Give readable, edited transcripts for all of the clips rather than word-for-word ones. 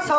100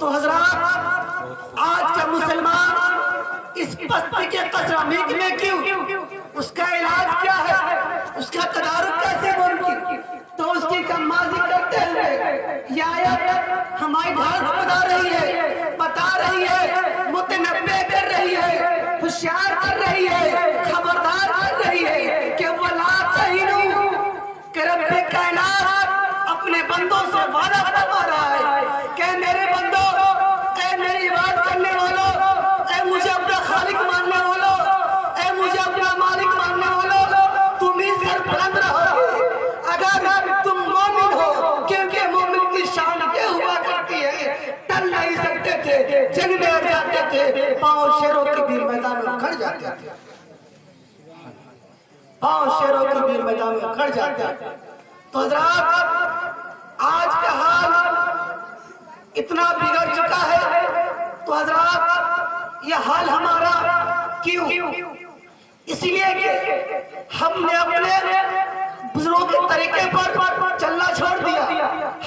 تو حضرات آج کا مسلمان اس پستی کے قصرمیک میں کیوں؟ اس کا علاج کیا ہے؟ اس کا تدارک کیسے ممکن؟ تو اس کی کمازی کرتے ہوئے یہ آیت ہماری بھاس بتا رہی ہے متنبع کر رہی ہے، ہوشیار کر رہی ہے، خبردار کر رہی ہے کہ وَلَا تَهِنُوا، کہ رب کائنات اپنے بندوں سے وعدہ فرما رہا ہے کہ میرے بندوں، اے میری عبادت کرنے والوں، اے مجھے اپنا خالق ماننے والوں، اے مجھے اپنا مالک ماننے والوں، تم ہی سربلند رہو گے اگر تم مومن ہو، کیونکہ مومن کی شان یہ ہوا کرتی ہے ٹل نہیں سکتے تھے، جنگ میں اڑ جاتے تھے، پاؤں شیروں کی بھیڑ میدان میں کھڑ جاتے تھے، پاؤں شیروں کی بھیڑ میدان میں کھڑ جاتے تھے۔ تو حضرات آج کا حال اتنا بگڑ چکا ہے، تو حضرات یہ حال ہمارا کیوں؟ اس لیے کہ ہم نے اپنے بزرگوں کے طریقے پر چلنا چھوڑ دیا،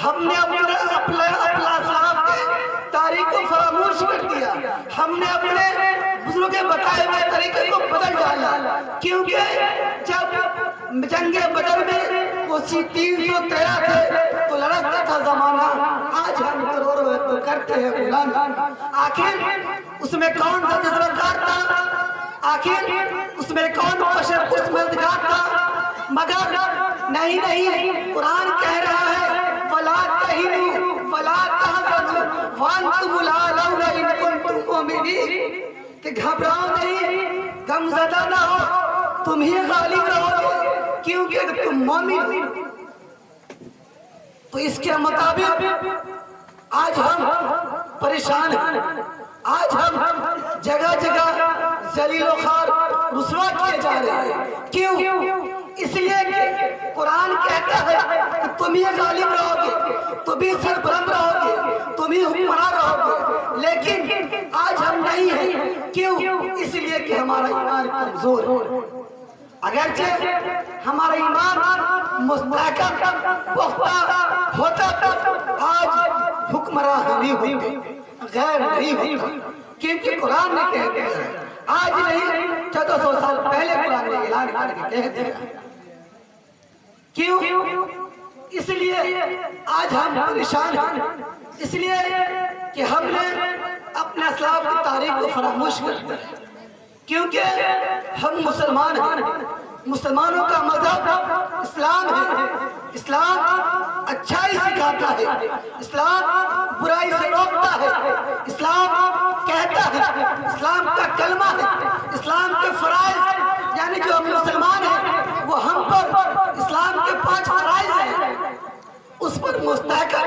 ہم نے اپنے اسلاف کے تاریخ کو فراموش کر دیا، ہم نے اپنے بزرگوں کے بتائے ہوئے طریقے کو بدل ڈالا، کیونکہ جب جنگ بدر میں وہ 313 تھے تو لڑکتا تھا زمانہ، آج ہم کروڑوں تو کرتے ہیں غلامی۔ آخر اس میں کون سا جذبہ کار تھا؟ آخر اس میں کون بشر کچھ مددگار تھا؟ مگر نہیں، قرآن کہہ رہا ہے وَلَا تَهِنُوا وَلَا تَحْزَنُوا وَأَنْتُمُ الْأَعْلَوْنَ إِن كُنتُم مُّؤْمِنِينَ، کہ گھبراؤ نہیں، غم زدہ نہ ہو، تم ہی غالب رہو گے کیونکہ تم مومن ہو۔ تو اس کے مطابق آج ہم پریشان ہیں، آج ہم جگہ جگہ ذلیل و خوار رسوا کیے جا رہے ہیں، کیوں؟ اس لیے کہ قرآن کہتا ہے کہ تم ہی غالب رہو گے، تم ہی سربلند رہو گے، تم ہی حکمراں رہو گے، لیکن آج ہم نہیں ہیں، کیوں؟ اس لیے کہ ہمارا ایمان کمزور ہے، اگرچہ ہمارا ایمان مستحکم پختہ ہوتا تو آج حکمراں نہیں ہوتے، غیر نہیں ہوتا، کیونکہ قرآن نے کہہ دیا ہے، آج نہیں 1400 سال پہلے قرآن نے اعلان کر کے کہہ دیا۔ کیوں؟ اس لیے آج ہم پریشان ہیں، اس لیے کہ ہم نے اپنے اسلاف کی تاریخ کو فراموش کر دیا، کیونکہ ہم مسلمان ہیں، مسلمانوں کا مذہب اسلام ہے، اسلام اچھائی سکھاتا ہے، اسلام برائی سے روکتا ہے، اسلام کہتا ہے، اسلام کا کلمہ ہے، اسلام کے فرائض، یعنی جو ہم مسلمان ہیں وہ ہم پر اسلام کے 5 فرائض ہیں، اس پر مستحکم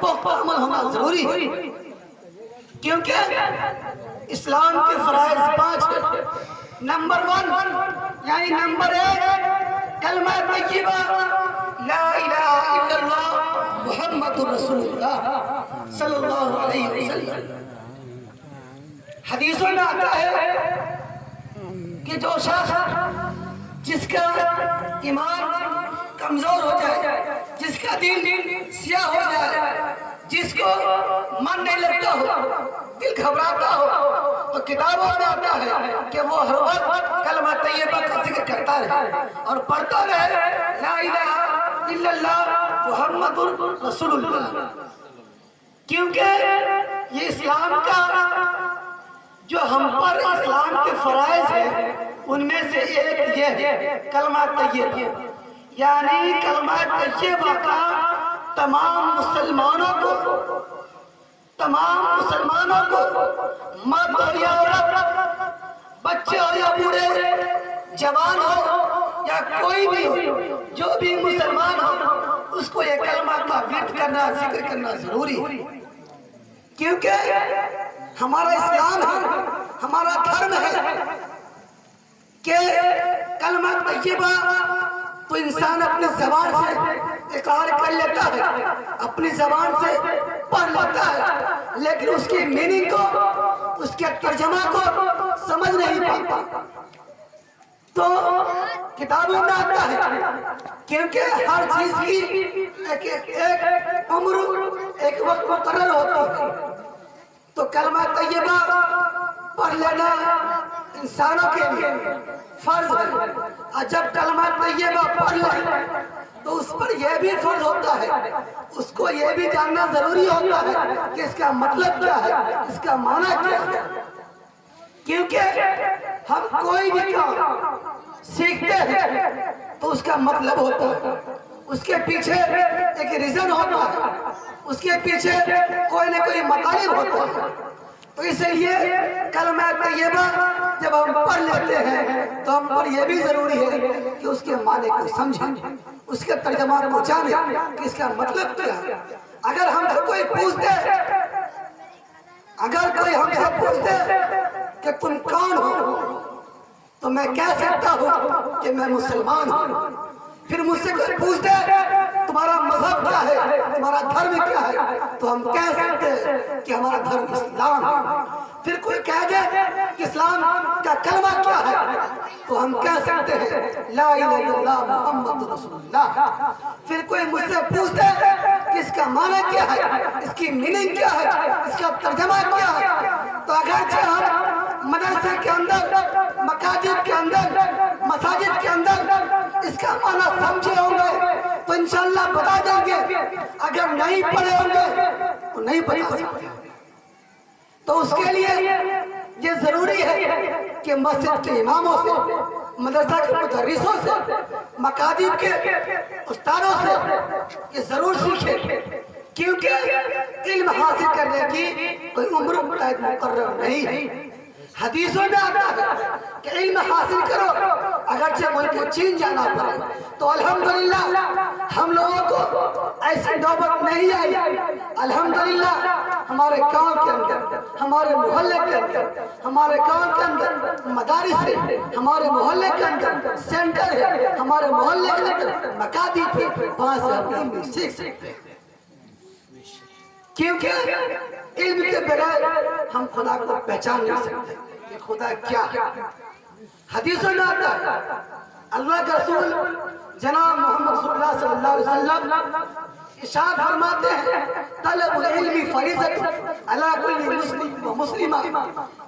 پختہ عمل ہونا ضروری ہے، کیونکہ اسلام کے فرائض 5 ہیں۔ نمبر 1 یعنی نمبر 1 کلمہ طیبہ لا الہ الا اللہ محمد رسول اللہ صلی اللہ علیہ وسلم۔ حدیثوں میں آتا ہے کہ جو شخص جس کا ایمان کمزور ہو جائے، جس کا دل سیاہ ہو جائے، جس کو من نہیں لگتا ہو، دل گھبراتا ہو، تو کتابوں میں آتا ہے کہ وہ ہر وقت کلمہ طیبہ کا ذکر کرتا رہے اور پڑھتا رہے لا الہ الا اللہ محمد رسول اللہ، کیونکہ یہ اسلام کا جو ہم پر اسلام کے فرائض ہیں ان میں سے ایک یہ ہے کلمہ طیبہ، یعنی کلمہ طیبہ کا تمام مسلمانوں کو مرد ہو یا عورت، بچے ہو یا بوڑھے، جوان ہو یا کوئی بھی ہو، جو بھی مسلمان ہو اس کو یہ کلمہ کا ورد کرنا، ذکر کرنا ضروری ہے، کیونکہ ہمارا اسلام ہے، ہمارا دھرم ہے کہ کلمہ طیبہ تو انسان اپنی زبان سے اقرار کر لیتا ہے، اپنی زبان سے پڑھ لیتا ہے، لیکن اس کی میننگ کو، اس کے ترجمہ کو سمجھ نہیں پاتا۔ تو کتابوں میں آتا ہے کیونکہ ہر چیز کی ایک عمر، ایک وقت مقرر ہوتا ہے، تو کلمہ طیبہ پڑھ لینا انسانوں کے لیے فرض ہے، اور جب کلمہ طیبہ پڑھ لے تو اس پر یہ بھی فرض ہوتا ہے، اس کو یہ بھی جاننا ضروری ہوتا ہے کہ اس کا مطلب کیا ہے، اس کا معنی کیا ہے. کیونکہ ہم کوئی بھی کام سیکھتے ہیں تو اس کا مطلب ہوتا ہے، اس کے پیچھے ایک ریزن ہوتا ہے، اس کے پیچھے کوئی نہ کوئی مطالب ہوتا ہے. تو اس لیے کلمہ طیبہ جب ہم پڑھ لیتے ہیں تو ہم پر یہ بھی ضروری ہے کہ اس کے معنی کو سمجھیں، اس کے ترجمہ کو جانیں کہ اس کا مطلب کیا ہے. اگر ہم سے کوئی پوچھتے کہ تم کون ہو تو میں کہہ سکتا ہوں کہ میں مسلمان ہوں. پھر مجھ سے کوئی پوچھتے تمہارا مذہب کیا ہے، تمہارا دھرم کیا ہے، تو ہم کہہ سکتے ہیں کہ ہمارا دھرم اسلام ہے. پھر کوئی کہہ دے کہ اسلام کا کلمہ کیا ہے تو ہم کہہ سکتے ہیں لا الہ الا اللہ محمد رسول اللہ. پھر کوئی مجھ سے پوچھتے کہ اس کا معنی کیا ہے، اس کی میننگ کیا ہے، اس کا ترجمہ کیا ہے، تو اگرچہ ہم مدرسے کے اندر، مکاتب کے اندر، مساجد کے اندر اس کا معنی سمجھے ہوں گے تو انشاءاللہ بتا دیں گے، اگر نہیں پڑھے ہوں گے تو نہیں بتا سکتے. تو اس کے لیے یہ ضروری ہے کہ مسجد کے اماموں سے، مدرسہ کے مدرسوں سے، مکاتب کے استادوں سے یہ ضرور سیکھیں. کیونکہ علم حاصل کرنے کی کوئی عمر مقرر نہیں ہے. حدیثوں میں آتا ہے کہ علم حاصل کرو اگرچہ ملک چین جانا پڑے. تو الحمدللہ ہم لوگوں کو ایسی نوبت نہیں آئی. الحمدللہ ہمارے گاؤں کے اندر، ہمارے محلے کے اندر، ہمارے گاؤں کے اندر مدارس ہے، ہمارے محلے کے اندر سینٹر ہے، ہمارے محلے کے اندر مکاتب ہے، وہاں سے ہم علم سیکھ سکتے ہیں. کیونکہ علم کے بغیر ہم خدا کو پہچان نہیں سکتے کہ خدا کیا ہے. حدیثوں میں آتا ہے اللہ کے رسول جناب محمد صلی اللہ علیہ وسلم ارشاد فرماتے ہیں طلب العلم فریضۃ علی کل مسلم و مسلمہ،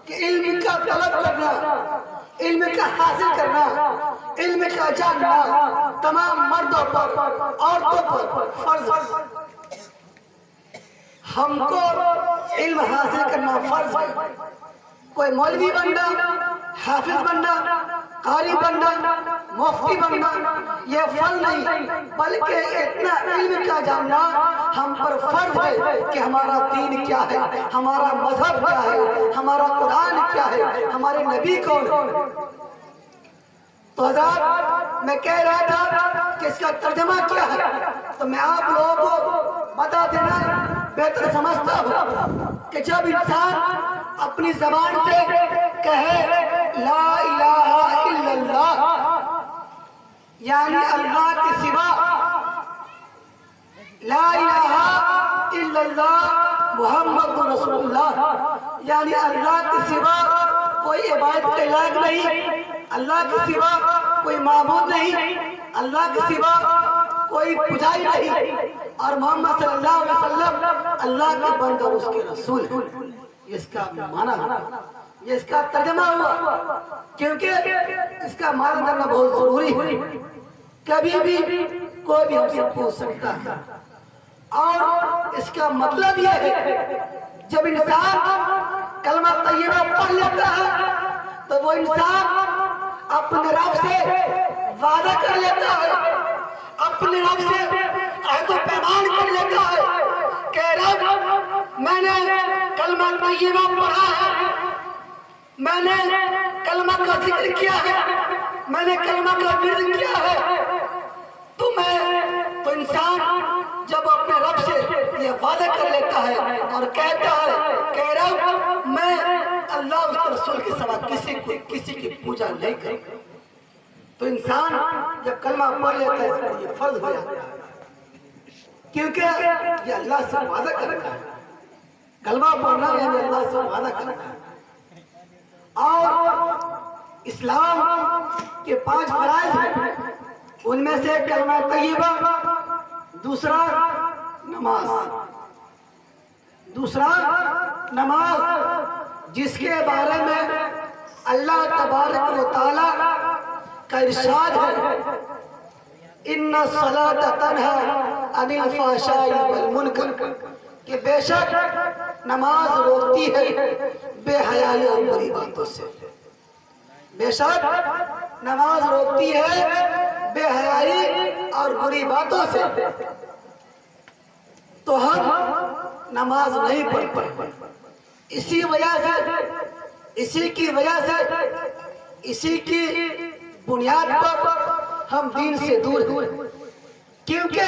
کہ علم کا طلب کرنا، علم کا حاصل کرنا، علم کا جاننا تمام مردوں پر، عورتوں پر فرض ہے. ہم کو علم حاصل کرنا فرض ہے. کوئی مولوی بننا، حافظ بننا، قاری بننا، مفتی بننا یہ فرض نہیں، بلکہ اتنا علم کا جاننا ہم پر فرض ہے کہ ہمارا دین کیا ہے، ہمارا مذہب کیا ہے، ہمارا قرآن کیا ہے، ہمارے نبی کون ہے. تو حضرات میں کہہ رہا تھا کہ اس کا ترجمہ کیا ہے، تو میں آپ لوگوں کو بتا دینا بہتر سمجھتا ہوں کہ جب انسان اپنی زبان سے کہے لا الہ الا اللہ، یعنی اللہ کے سوا، لا الہ الا اللہ محمد رسول اللہ، یعنی اللہ کے سوا کوئی عبادت کے لائق نہیں، اللہ کے سوا کوئی معبود نہیں، اللہ کے سوا کوئی پجائی نہیں، اور محمد صلی اللہ علیہ وسلم اللہ کے بندہ اور اس کے رسول ہیں. اس کا معنی ہوا، یہ اس کا ترجمہ ہوا. کیونکہ اس کا معنی کرنا بہت ضروری ہے. کبھی بھی کوئی بھی ہم سے پوچھ سکتا ہے، اور اس کا مطلب یہ ہے جب انسان کلمہ طیبہ پڑھ لیتا ہے تو وہ انسان اپنے رب سے وعدہ کر لیتا ہے، اپنے رب سے عہد و پیمان کر لیتا ہے کہ رب میں نے کلمہ طیبہ پڑھا ہے، میں نے کلمہ کا ذکر کیا ہے، میں نے کلمہ کا ورد کیا ہے. تو انسان جب اپنے رب سے یہ وعدہ کر لیتا ہے اور کہتا ہے کہ رب میں اللہ اس کے رسول کے سوا کسی کی پوجا نہیں کرتا، تو انسان جب کلمہ پڑھ لیتا ہے اس پر یہ فرض ہو جاتا ہے. کیونکہ یہ اللہ سے وعدہ کرتا ہے. کلمہ پڑھنا یعنی اللہ سے وعدہ کرتا ہے. اور اسلام کے 5 فرائض ہیں، ان میں سے کلمہ طیبہ، دوسرا نماز، دوسرا نماز جس کے بارے میں اللہ تبارک و تعالی کا ارشاد ہے ان الصلاۃ تنہی عن الفحشاء والمنکر کہ بے شک نماز روکتی ہے بے حیائی اور بری باتوں سے. بے شک نماز روکتی ہے بے حیائی اور بری باتوں سے. تو ہم نماز نہیں پڑھتے. اسی وجہ سے اسی کی وجہ سے اسی کی بنیاد پر ہم دین سے دور ہیں. کیونکہ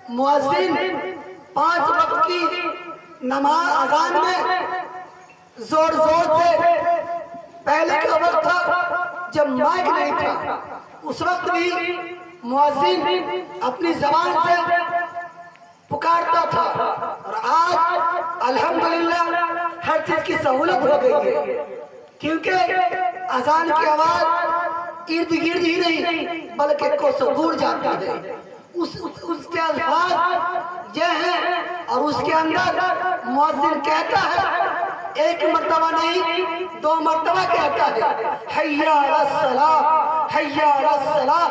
مؤذن 5 وقت کی نماز اذان میں زور سے پہلے کا وقت تھا جب مائک نہیں تھا اس وقت بھی مؤذن اپنی زبان سے پکارتا تھا. اور آج الحمدللہ ہر چیز کی سہولت ہو گئی ہے کیونکہ اذان کی آواز ارد گرد ہی نہیں بلکہ کوسوں دور جاتی ہے. اس کے الفاظ یہ ہیں اور اس کے اندر مؤذن کہتا ہے ایک مرتبہ نہیں 2 مرتبہ کہتا ہے حی علی الصلاۃ حی علی الصلاۃ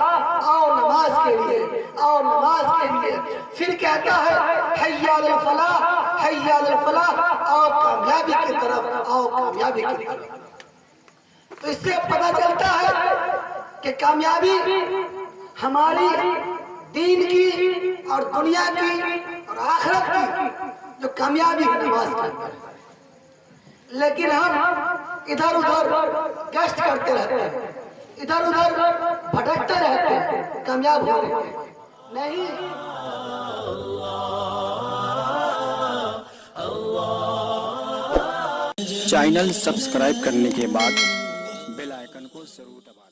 آؤ نماز کے لیے آؤ نماز کے لیے. پھر کہتا ہے حی علی الفلاح حی علی الفلاح آؤ کامیابی کی طرف آؤ کامیابی کی طرف. تو اس سے پتہ چلتا ہے کہ کامیابی ہماری دین کی اور دنیا کی اور آخرت کی جو کامیابی ہے نماز کے اندر. لیکن ہم ادھر ادھر گشت کرتے رہتے ہیں ادھر ادھر بھٹکتے رہتے ہیں کامیاب ہو رہے ہیں نہیں. چینل سبسکرائب کرنے کے بعد بیل آئیکن کو ضرور دبائیں.